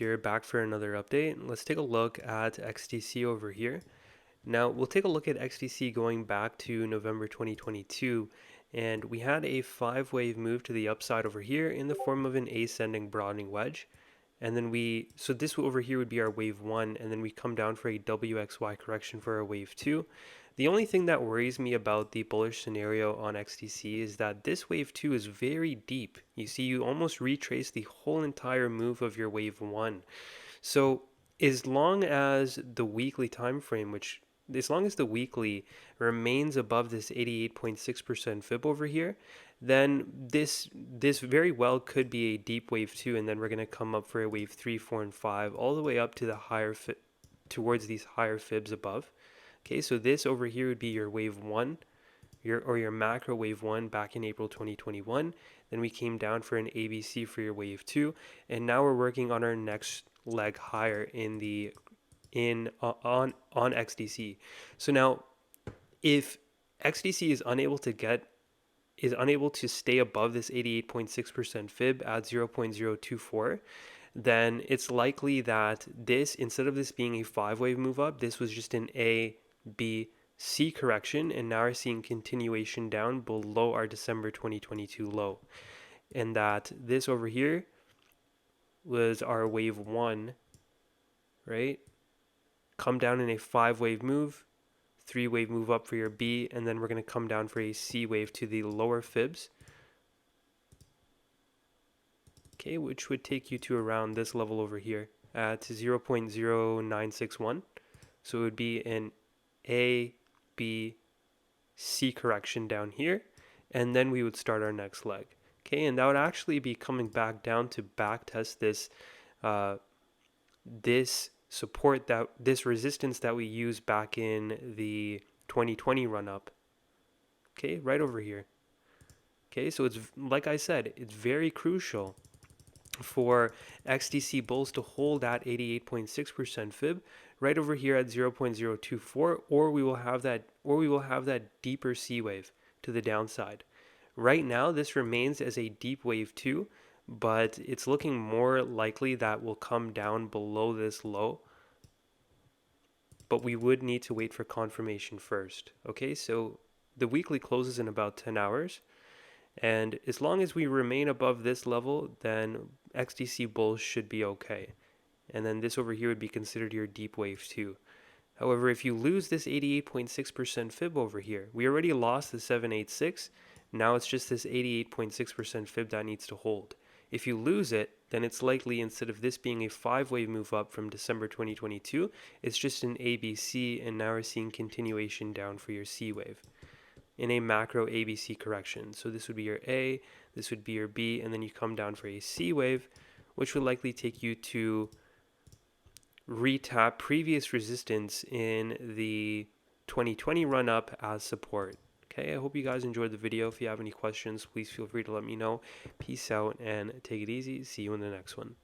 here, back for another update. Let's take a look at XDC over here. Now, we'll take a look at XDC going back to November 2022, and we had a 5-wave move to the upside over here in the form of an ascending broadening wedge. And then so this over here would be our wave 1, and then we come down for a WXY correction for our wave 2. The only thing that worries me about the bullish scenario on XDC is that this wave 2 is very deep. You see, you almost retrace the whole entire move of your wave 1. So as long as the weekly time frame, as long as the weekly remains above this 88.6% fib over here, then this very well could be a deep wave 2, and then we're going to come up for a wave 3, 4, and 5, all the way up to the towards these higher fibs above. Okay, so this over here would be your wave 1, your macro wave 1 back in April 2021. Then we came down for an ABC for your wave 2, and now we're working on our next leg higher on XDC. So now, if XDC is unable to stay above this 88.6% fib at 0.024, then it's likely that this, instead of this being a 5-wave move up, this was just an A, B, C correction, and now we're seeing continuation down below our December 2022 low. And that this over here was our wave 1, right? Come down in a 5-wave move, 3-wave move up for your B, and then we're going to come down for a C wave to the lower fibs. Okay, which would take you to around this level over here at 0.0961. So it would be an A, B, C correction down here, and then we would start our next leg. Okay, and that would actually be coming back down to back test this this resistance that we used back in the 2020 run up. Okay, right over here. Okay, so it's, like I said, it's very crucial for XDC bulls to hold that 88.6% fib right over here at 0.024, or we will have that deeper C wave to the downside. Right now, this remains as a deep wave 2, but it's looking more likely that will come down below this low. But we would need to wait for confirmation first. Okay, so the weekly closes in about 10 hours. And as long as we remain above this level, then XDC bulls should be okay. And then this over here would be considered your deep wave 2. However, if you lose this 88.6% fib over here, we already lost the 786. Now it's just this 88.6% fib that needs to hold. If you lose it, then it's likely, instead of this being a 5-wave move up from December 2022, it's just an ABC, and now we're seeing continuation down for your C wave in a macro ABC correction. So this would be your A, this would be your B, and then you come down for a C wave, which would likely take you to retap previous resistance in the 2020 run up as support. Okay, I hope you guys enjoyed the video. If you have any questions, please feel free to let me know. Peace out and take it easy. See you in the next one.